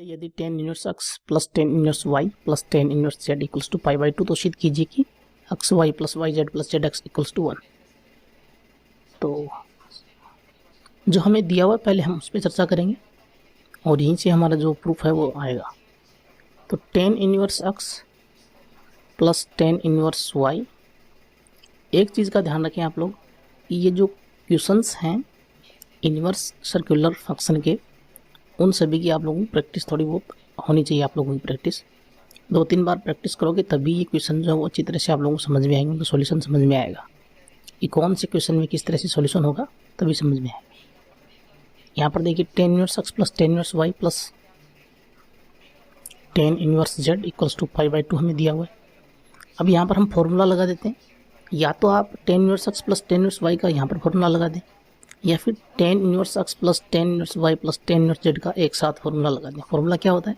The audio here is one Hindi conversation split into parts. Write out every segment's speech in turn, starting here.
यदि tan inverse x plus tan inverse y plus tan inverse z equals to pi by two, तो सिद्ध कीजिए कि x y plus y z plus z x equals to 1। तो जो हमें दिया हुआ है पहले हम उस पर चर्चा करेंगे और यहीं से हमारा जो प्रूफ है वो आएगा। तो tan inverse x plus tan inverse y, एक चीज़ का ध्यान रखें आप लोग, ये जो क्वेश्चंस हैं इनवर्स सर्कुलर फंक्शन के, उन सभी की आप लोगों की प्रैक्टिस थोड़ी बहुत होनी चाहिए। आप लोगों की प्रैक्टिस 2-3 बार प्रैक्टिस करोगे तभी ये क्वेश्चन जो है वो अच्छी तरह से आप लोगों को समझ में आएंगे, उनका सॉल्यूशन समझ में आएगा कि कौन से क्वेश्चन में किस तरह से सॉल्यूशन होगा, तभी समझ में आएगा। यहाँ पर देखिए tan inverse x plus tan inverse y plus tan inverse z equals to pi by two हमें दिया हुआ है। अब यहाँ पर हम फॉर्मूला लगा देते हैं, या तो आप tan inverse x plus tan inverse y का यहाँ पर फॉर्मूला लगा दें, या फिर tan inverse x plus tan inverse y plus tan inverse z का एक साथ फॉर्मूला लगा दें। फॉर्मूला क्या होता है?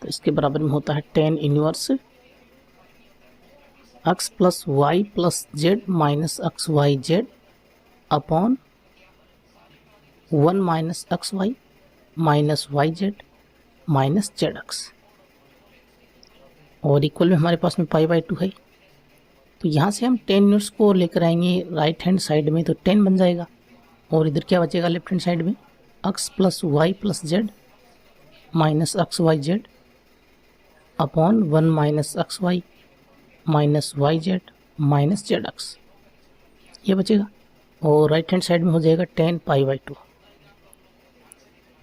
तो इसके बराबर में होता है tan inverse x plus y plus z minus x y z upon 1 minus x y minus y z minus z x, और इक्वल में हमारे पास में पाई बाई टू है। तो यहाँ से हम टेन इनवर्स को लेकर आएंगे राइट हैंड साइड में, तो 10 बन जाएगा, और इधर क्या बचेगा लेफ्ट हैंड साइड में? X plus y plus z minus x y z upon 1 minus x y minus y z minus z x, ये बचेगा, और राइट हैंड साइड में हो जाएगा 10 पाई बाई टू।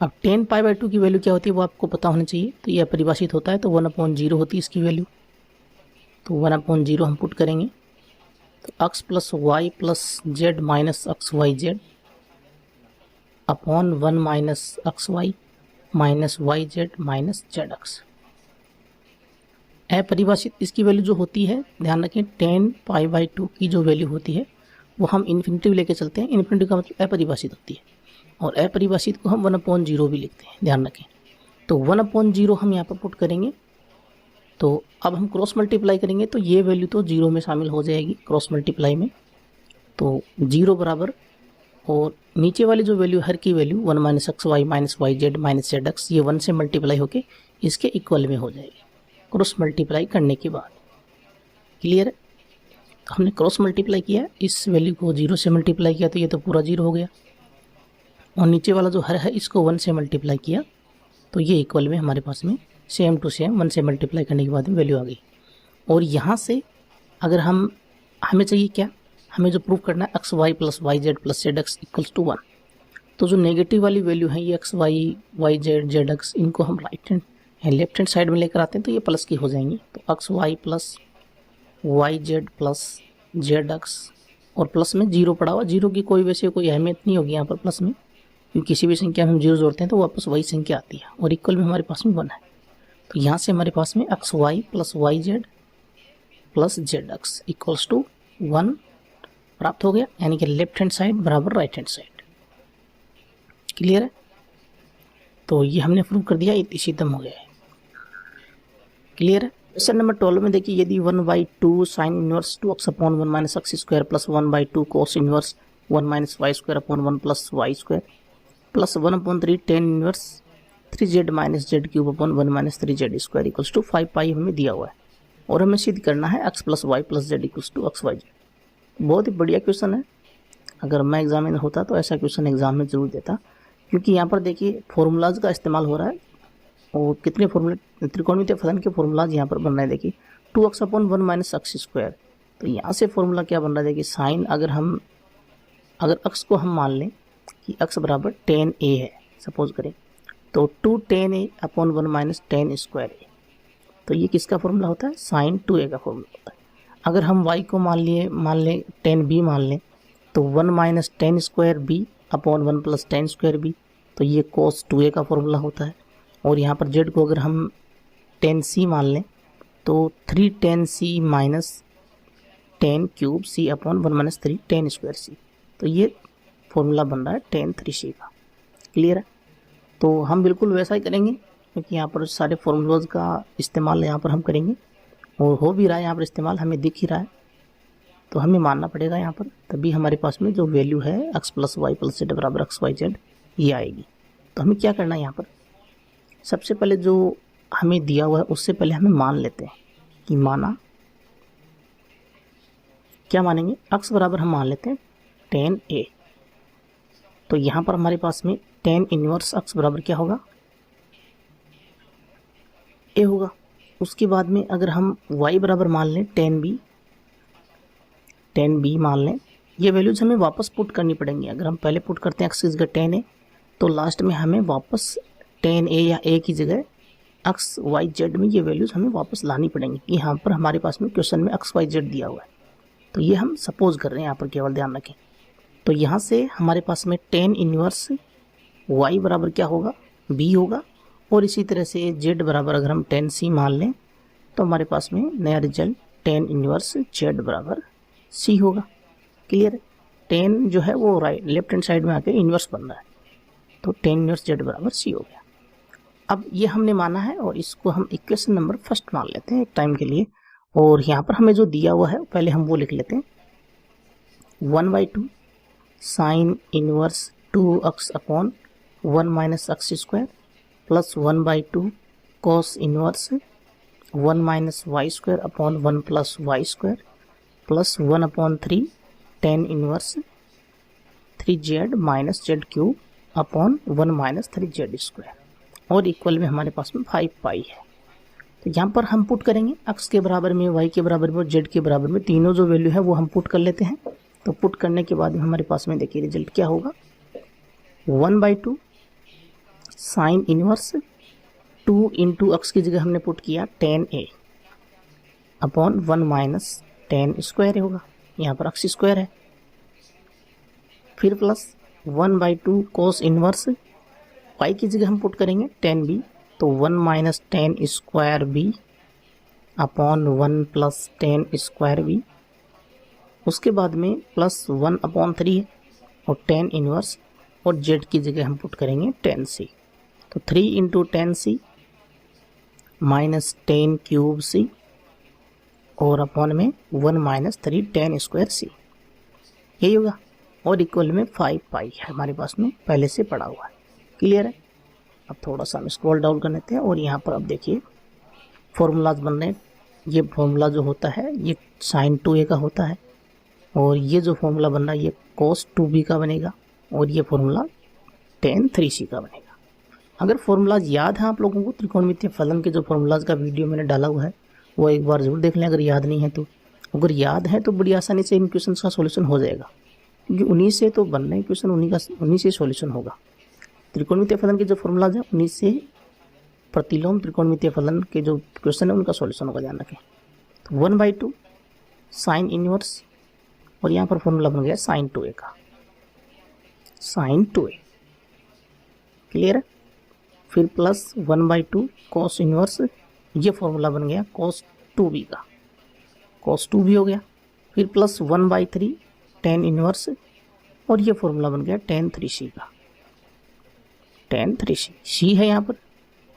अब 10 पाई बाई टू की वैल्यू क्या होती है वो आपको पता होना चाहिए। तो ये परिभाषित होता है, तो 1/0 होती है इसकी वैल्यू। तो 1/0 हम पुट करेंगे, तो x plus y plus z minus x y z upon 1 minus x y minus y z minus z x. अपरिभाषित इसकी वैल्यू जो होती है, ध्यान रखें 10 पाई बाई टू की जो वैल्यू होती है वो हम इन्फिनिटी लेके चलते हैं। इन्फिनिटी का मतलब अपरिभाषित होती है, और अपरिभाषित को हम 1/0 भी लिखते हैं, ध्यान रखें। तो 1/0 हम यहाँ पर पुट करेंगे, तो अब हम क्रॉस मल्टीप्लाई करेंगे तो ये वैल्यू तो 0 में शामिल हो जाएगी क्रॉस मल्टीप्लाई में, तो 0 बराबर, और नीचे वाली जो वैल्यू हर की value 1 minus x y minus y z minus z x, ये 1 से मल्टीप्लाई होके इसके इक्वल में हो जाएगी क्रॉस मल्टीप्लाई करने के बाद। क्लियर है? हमने क्रॉस मल्टीप्लाई किया, इस वैल्यू को 0 से मल्टीप्लाई किया तो ये तो पूरा 0 हो गया, और नीचे वाला जो हर है इसको 1 से मल्टीप्लाई किया तो ये इक्वल में हमारे पास में सेम टू सेम 1 से मल्टीप्लाई करने के बाद में वैल्यू आ गई। और यहाँ से अगर हमें चाहिए क्या, हमें जो प्रूव करना है x y plus y z plus z x equals to 1, तो जो नेगेटिव वाली वैल्यू है ये x y y z z x, इनको हम right hand left hand side में लेकर आते हैं तो ये प्लस की हो जाएंगी। तो x y plus y z plus z x, और प्लस में 0 पड़ा हुआ, 0 की कोई वैसे कोई अहमियत नहीं होगी यहाँ पर प्लस में, क्योंकि किसी भी संख्या में हम 0 जोड़ते हैं तो वापस वही संख्या आती है, और इक्वल में हमारे पास में 1 है। तो यहाँ से हमारे पास में x y plus y z plus z x equals to 1 प्राप्त हो गया, यानी कि लेफ्ट हैंड साइड बराबर राइट हैंड साइड। क्लियर है? तो ये हमने प्रूव कर दिया, इसी दम हो गया है। क्लियर है? क्वेश्चन नंबर 12 में देखिए, यदि 1/2 sine inverse 2x upon 1 minus x square plus 1/2 cos inverse 1 minus y square upon 1 plus y square plus 1/3 tan inverse 3z minus z cube upon 1 minus 3z square equals to 5 pi हमें दिया हुआ है, और हमें सिद्ध करना है x plus y plus z equals to x y z. बहुत ही बढ़िया क्वेश्चन है, अगर मैं एग्जामिनर होता तो ऐसा क्वेश्चन एग्जाम में जरूर देता, क्योंकि यहाँ पर देखिए फॉर्मूलाज का इस्तेमाल हो रहा है, और कितने फॉर्मूले त्रिकोणमितीय फलन के फॉर्मूलाज यहाँ पर बन रहे हैं। देखिए 2x upon 1 minus x square, तो यहाँ से फॉर्मूला क्या बन रहा है? देखिए साइन, अगर x को हम मान लें कि x बराबर 10a है सपोज करें, तो 2 10a upon 1 minus 10 square a, तो ये किसका फॉर्मूला होता है? साइन 2a का फॉर्मूला होता है। अगर हम y को मान लें 10b मान लें, तो 1 minus 10 square b upon 1 plus 10 square b, तो ये cos 2a का फॉर्मूला होता है। और यहाँ पर z को अगर हम 10c मान लें, तो 3 10c minus 10 cube c upon 1 minus 3 10 square c, तो ये फॉर्मूला बन रहा है 10 3c का। क्लियर है? तो हम बिल्कुल वैसा ही करेंगे, क्योंकि यहाँ पर सारे फॉर्मूलाज का इस्तेमाल यहाँ पर हम करेंगे, और हो भी रहा है यहाँ पर इस्तेमाल, हमें दिख ही रहा है, तो हमें मानना पड़ेगा यहाँ पर, तभी हमारे पास में जो वैल्यू है x plus y plus z बराबर एक्स वाई जेड ये आएगी। तो हमें क्या करना है यहाँ पर, सबसे पहले जो हमें दिया हुआ है उससे पहले हमें मान लेते हैं कि माना क्या मानेंगे, x बराबर हम मान लेते हैं tan a। तो यहाँ पर हमारे पास में tan इनवर्स x बराबर क्या होगा, a होगा। उसके बाद में अगर हम y बराबर मान लें tan b मान लें, ये वैल्यूज हमें वापस पुट करनी पड़ेंगी। अगर हम पहले पुट करते हैं x की जगह tan a, तो लास्ट में हमें वापस tan a या a की जगह x y z में ये वैल्यूज हमें वापस लानी पड़ेंगी कि यहाँ पर हमारे पास में क्वेश्चन में x y z दिया हुआ है। तो ये हम सपोज कर रहे हैं, यहाँ पर केवल ध्यान रखें। तो यहाँ से हमारे पास में tan इनवर्स y बराबर क्या होगा, b होगा। और इसी तरह से z बराबर अगर हम tan c मान लें तो हमारे पास में नया रिजल्ट tan इनवर्स z बराबर c होगा। क्लियर है, tan जो है वो राइट लेफ्ट हैंड साइड में आके इनवर्स बन रहा है, तो tan इनवर्स z बराबर c हो गया। अब ये हमने माना है और इसको हम इक्वेशन नंबर फर्स्ट मान लेते हैं एक टाइम के लिए। और यहाँ पर हमें जो दिया हुआ है पहले हम वो लिख लेते हैं, 1/2 sine inverse 2x upon 1 minus x square plus 1/2 cos inverse 1 minus y square upon 1 plus y square plus 1/3 tan inverse 3z minus z cube upon 1 minus 3z square और इक्वल में हमारे पास में 5 पाई है। तो यहाँ पर हम पुट करेंगे x के बराबर में, y के बराबर में और z के बराबर में, तीनों जो वैल्यू है वो हम पुट कर लेते हैं। तो पुट करने के बाद में हमारे पास में देखिए रिजल्ट क्या होगा, 1/2 साइन इनवर्स 2 इंटू एक्स की जगह हमने पुट किया tan a upon 1 minus tan square होगा, यहाँ पर x स्क्वायर है। फिर प्लस 1/2 कोस इनवर्स y की जगह हम पुट करेंगे tan b, तो 1 minus tan square b upon 1 plus tan square b। उसके बाद में प्लस 1/3 है और tan इनवर्स और z की जगह हम पुट करेंगे tan c, तो 3 into tan c minus tan cube c और अपॉन में 1 माइनस 3 tan स्क्वायर c, यही होगा। और इक्वल में 5 पाई है हमारे पास में पहले से पड़ा हुआ है। क्लियर है। अब थोड़ा सा हम स्क्रॉल डाउन कर लेते हैं और यहाँ पर अब देखिए फॉर्मूलाज बन रहे हैं। ये फॉर्मूला जो होता है ये साइन 2a का होता है और ये जो फॉर्मूला बन रहा है ये cos 2b का बनेगा और ये फॉर्मूला tan 3c का बनेगा। अगर फॉर्मूलाज याद है आप लोगों को, त्रिकोणमितीय फलन के जो फॉर्मूलाज का वीडियो मैंने डाला हुआ है वो एक बार जरूर देख लें अगर याद नहीं है तो। अगर याद है तो बड़ी आसानी से इन क्वेश्चन का सोल्यूशन हो जाएगा, क्योंकि उन्हीं से तो बन रहे हैं क्वेश्चन, उन्हीं से सोल्यूशन होगा। त्रिकोणमितीय फलन के जो फॉर्मूलाज है उन्हीं से प्रतिलोम त्रिकोणमितीय फलन के जो क्वेश्चन है उनका सॉल्यूशन होगा, ध्यान रखें। तो 1/2 साइन इनवर्स और यहाँ पर फॉर्मूला बन गया साइन 2a का, साइन 2a। क्लियर है। फिर प्लस 1/2 कॉस इनवर्स, ये फॉर्मूला बन गया cos 2b का, cos 2b हो गया। फिर प्लस 1/3 tan इनवर्स और ये फॉर्मूला बन गया tan 3c का, tan 3c। c है यहाँ पर,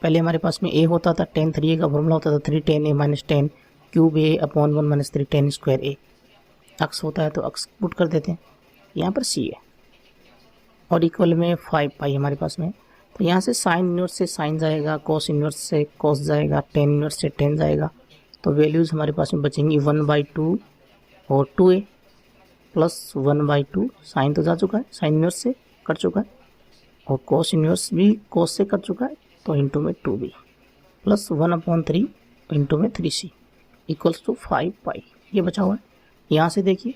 पहले हमारे पास में a होता था, tan 3a का फॉर्मूला होता था 3 tan a minus tan cube a upon 1 minus 3 tan square a। x होता है तो x पुट कर देते हैं, यहाँ पर c है और इक्वल में 5 पाई हमारे पास में। तो यहाँ से साइन इनवर्स से साइन जाएगा, कॉस इनवर्स से कॉस जाएगा, tan इनवर्स से tan जाएगा। तो वैल्यूज़ हमारे पास में बचेंगी 1/2 और 2a प्लस 1/2 साइन तो जा चुका है, साइन इनवर्स से कट चुका है और कॉस इनवर्स भी कॉस से कट चुका है, तो इंटू में 2b प्लस 1/3 इंटू में 3c इक्वल्स टू 5 पाई, ये बचा हुआ है। यहाँ से देखिए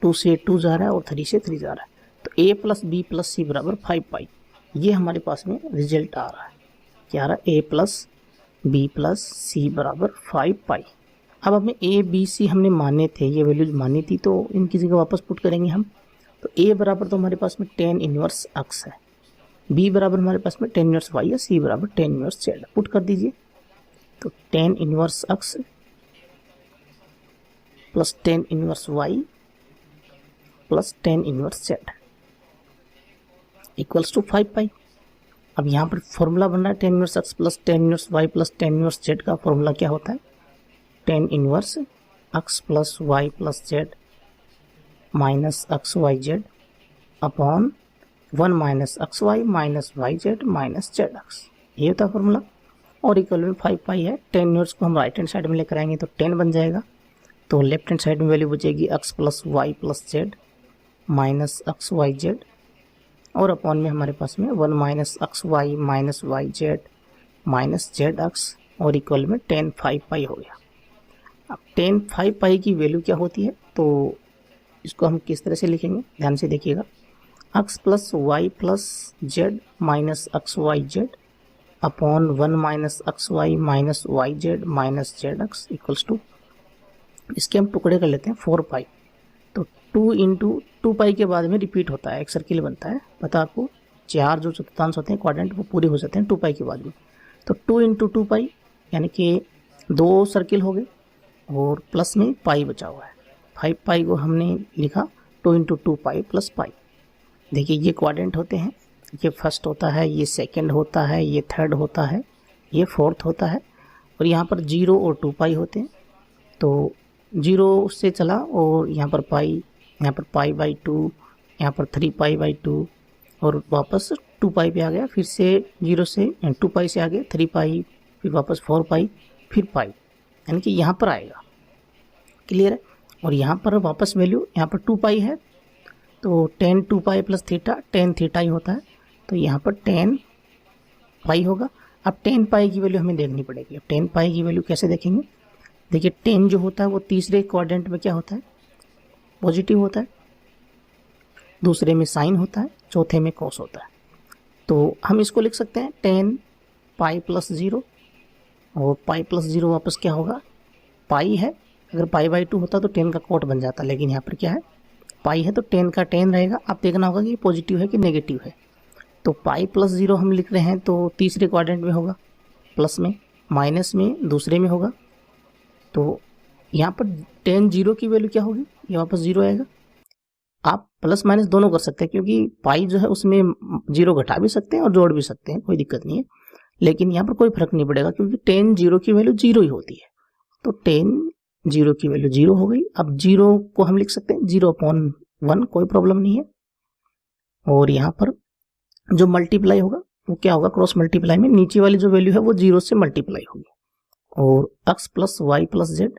2 से 2 जा रहा है और 3 से 3 जा रहा है, तो a plus b plus c बराबर 5 पाई, ये हमारे पास में रिजल्ट आ रहा है। क्या आ रहा है, a plus b plus c बराबर 5 पाई। अब हमें a b c हमने माने थे, ये वैल्यूज मानी थी, तो इनकी जगह वापस पुट करेंगे हम। तो a बराबर तो हमारे पास में tan इनवर्स x है, b बराबर हमारे पास में tan इनवर्स y है, c बराबर tan इनवर्स z। पुट कर दीजिए, तो tan inverse x plus tan inverse y plus tan inverse z equals to 5 pi. अब यहाँ पर फॉर्मूला बन रहा है tan inverse x plus tan inverse y plus tan inverse z का फॉर्मूला क्या होता है, tan inverse x plus y plus z minus x y z upon 1 minus x y minus y z minus z x. ये होता है फॉर्मूला। और इक्वल में 5 पाई है, टेन इनवर्स को हम राइट हैंड साइड में लेकर आएंगे तो 10 बन जाएगा। तो लेफ्ट हैंड साइड में वैल्यू बचेगी x plus y plus z minus x y z, और अपॉन में हमारे पास में 1 minus x y minus y z minus z x, और इक्वल में 10 5 पाई हो गया। अब 10 5 पाई की वैल्यू क्या होती है, तो इसको हम किस तरह से लिखेंगे, ध्यान से देखिएगा। x plus y plus z minus x y z upon 1 minus x y minus y z minus z x equals to, इसके हम टुकड़े कर लेते हैं 4 पाई। तो 2 इंटू 2 पाई के बाद में रिपीट होता है, एक सर्किल बनता है, पता आपको 4 जो चतुर्थांश होते हैं क्वाड्रेंट वो पूरे हो जाते हैं 2 पाई के बाद में। तो 2 इंटू 2 पाई यानी कि 2 सर्किल हो गए और प्लस में पाई बचा हुआ है। 5 पाई को हमने लिखा 2 इंटू 2 पाई प्लस पाई। देखिए ये क्वाड्रेंट होते हैं, ये फर्स्ट होता है, ये सेकंड होता है, ये थर्ड होता है, ये फोर्थ होता है, और यहाँ पर 0 और 2 पाई होते हैं। तो 0 से चला और यहाँ पर पाई, यहाँ पर पाई बाई 2, यहाँ पर 3 पाई बाई 2, और वापस 2 पाई पे आ गया, फिर से 0 से 2 पाई से आ गया 3 पाई, फिर वापस 4 पाई, फिर पाई, यानी कि यहाँ पर आएगा। क्लियर है। और यहाँ पर वापस वैल्यू, यहाँ पर 2 पाई है तो 10 2 पाई प्लस थीटा 10 थीटा ही होता है, तो यहाँ पर 10 पाई होगा। अब 10 पाई की वैल्यू हमें देखनी पड़ेगी। अब 10 पाई की वैल्यू कैसे देखेंगे, देखिए 10 जो होता है वो तीसरे क्वाड्रेंट में क्या होता है, पॉजिटिव होता है, दूसरे में साइन होता है, चौथे में कॉस होता है। तो हम इसको लिख सकते हैं 10 पाई प्लस 0, और पाई प्लस 0 वापस क्या होगा, पाई है, अगर पाई बाई 2 होता तो 10 का कोट बन जाता, लेकिन यहाँ पर क्या है, पाई है तो 10 का 10 रहेगा। आप देखना होगा कि पॉजिटिव है कि नेगेटिव है। तो पाई प्लस 0 हम लिख रहे हैं तो तीसरे क्वाड्रेंट में होगा, प्लस में, माइनस में दूसरे में होगा। तो यहाँ पर 10 0 की वैल्यू क्या होगी, ये वापस 0 आएगा। आप प्लस माइनस दोनों कर सकते हैं, क्योंकि पाई जो है उसमें 0 घटा भी सकते हैं और जोड़ भी सकते हैं, कोई दिक्कत नहीं है। लेकिन यहाँ पर कोई फर्क नहीं पड़ेगा, क्योंकि 10 0 की वैल्यू 0 ही होती है। तो 10 0 की वैल्यू 0 हो गई। अब 0 को हम लिख सकते हैं 0/1, कोई प्रॉब्लम नहीं है। और यहाँ पर जो मल्टीप्लाई होगा वो क्या होगा, क्रॉस मल्टीप्लाई में नीचे वाली जो वैल्यू है वो 0 से मल्टीप्लाई होगी, और x plus y plus z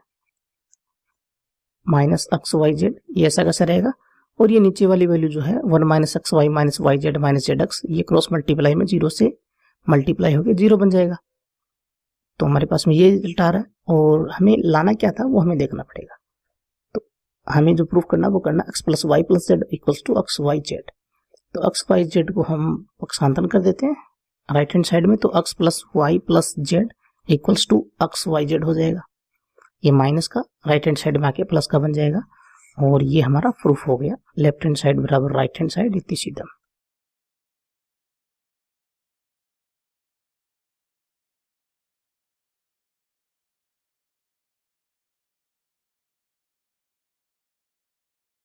minus x y z, ये ऐसा कैसा रहेगा। और ये नीचे वाली वैल्यू जो है 1 minus x y minus y z minus z x, ये क्रॉस मल्टीप्लाई में 0 से मल्टीप्लाई होकर 0 बन जाएगा। तो हमारे पास में ये रिजल्ट आ रहा है, और हमें लाना क्या था वो हमें देखना पड़ेगा। तो हमें जो प्रूफ करना वो करना x plus y plus z equals to x y z. तो एक्स वाई जेड को हम पक्षांतरण कर देते हैं राइट हैंड साइड में, तो x plus y plus z equals to x y z हो जाएगा। ये माइनस का राइट हैंड साइड में आके प्लस का बन जाएगा, और ये हमारा प्रूफ हो गया। लेफ्ट हैंड साइड बराबर राइट हैंड साइड इतनी सीधा।